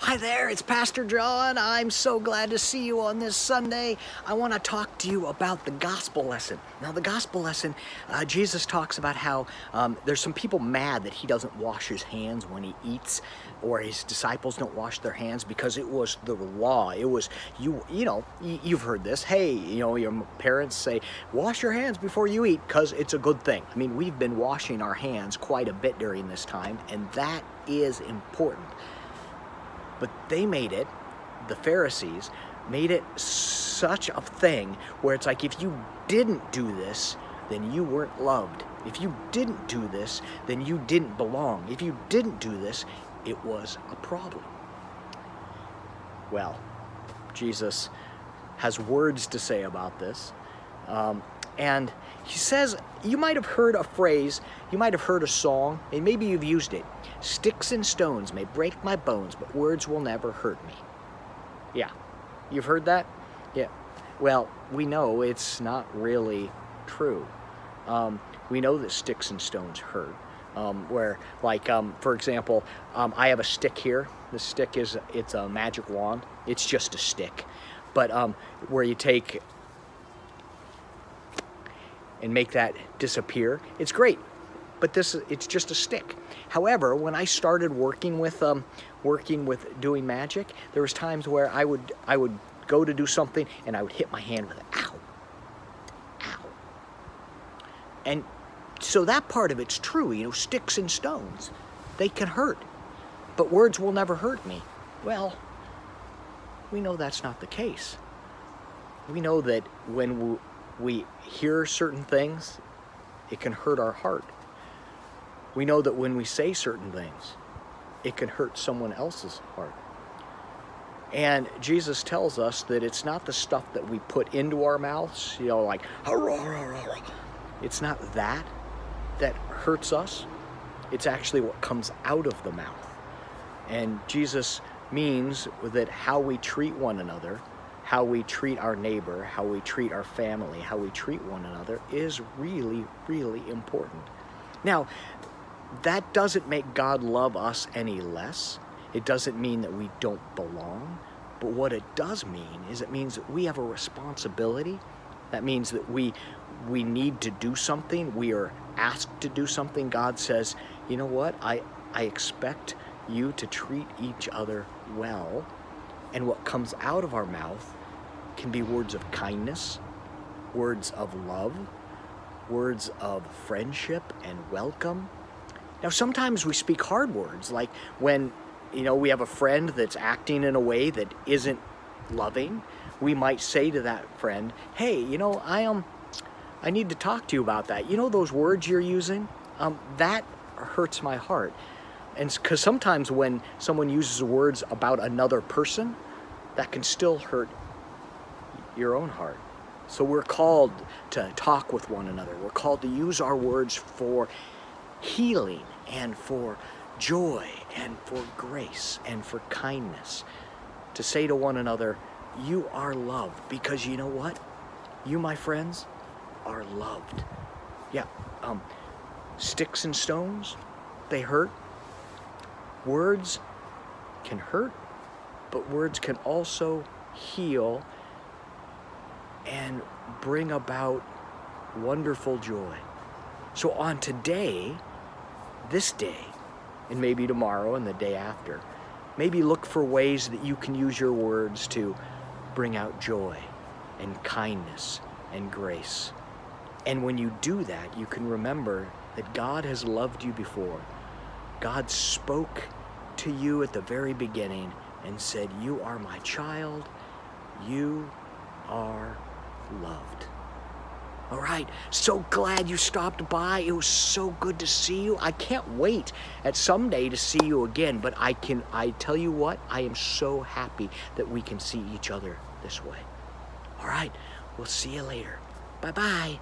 Hi there, it's Pastor John. I'm so glad to see you on this Sunday. I want to talk to you about the gospel lesson. Now, the gospel lesson, Jesus talks about how there's some people mad that he doesn't wash his hands when he eats, or his disciples don't wash their hands because it was the law. It was, you've heard this. Hey, your parents say, wash your hands before you eat because it's a good thing. I mean, we've been washing our hands quite a bit during this time, and that is important. But they made it, the Pharisees, made it such a thing where it's like, if you didn't do this, then you weren't loved. If you didn't do this, then you didn't belong. If you didn't do this, it was a problem. Well, Jesus has words to say about this. And he says, you might have heard a phrase, you might have heard a song, and maybe you've used it. Sticks and stones may break my bones, but words will never hurt me. Yeah, you've heard that? Yeah. Well, we know it's not really true. We know that sticks and stones hurt. For example, I have a stick here. The stick it's a magic wand. It's just a stick. But where you take and make that disappear, it's great. But it's just a stick. However, when I started working with doing magic, there was times where I would go to do something and I would hit my hand with it. Ow, ow. And so that part of it's true. Sticks and stones, they can hurt, but words will never hurt me. Well, we know that's not the case. We know that when we hear certain things, it can hurt our heart. We know that when we say certain things, it can hurt someone else's heart. And Jesus tells us that it's not the stuff that we put into our mouths, like, it's not that hurts us. It's actually what comes out of the mouth. And Jesus means that how we treat one another, how we treat our neighbor, how we treat our family, how we treat one another is really, really important. Now, that doesn't make God love us any less. It doesn't mean that we don't belong. But what it does mean is it means that we have a responsibility. That means that we need to do something. We are asked to do something. God says, you know what? I expect you to treat each other well. And what comes out of our mouth can be words of kindness, words of love, words of friendship and welcome. Now, sometimes we speak hard words, like when, we have a friend that's acting in a way that isn't loving. We might say to that friend, hey, I need to talk to you about that. Those words you're using, that hurts my heart. And because sometimes when someone uses words about another person, that can still hurt your own heart. So we're called to talk with one another. We're called to use our words for healing and for joy and for grace and for kindness. To say to one another, you are loved, because you know what? You, my friends, are loved. Yeah, sticks and stones, they hurt. Words can hurt, but words can also heal and bring about wonderful joy. So on today, this day, and maybe tomorrow and the day after, maybe look for ways that you can use your words to bring out joy and kindness and grace. And when you do that, you can remember that God has loved you before. God spoke to you at the very beginning and said, you are my child, you are loved. All right, so glad you stopped by. It was so good to see you. I can't wait at someday to see you again, but I tell you what, I am so happy that we can see each other this way. All right, we'll see you later. Bye-bye.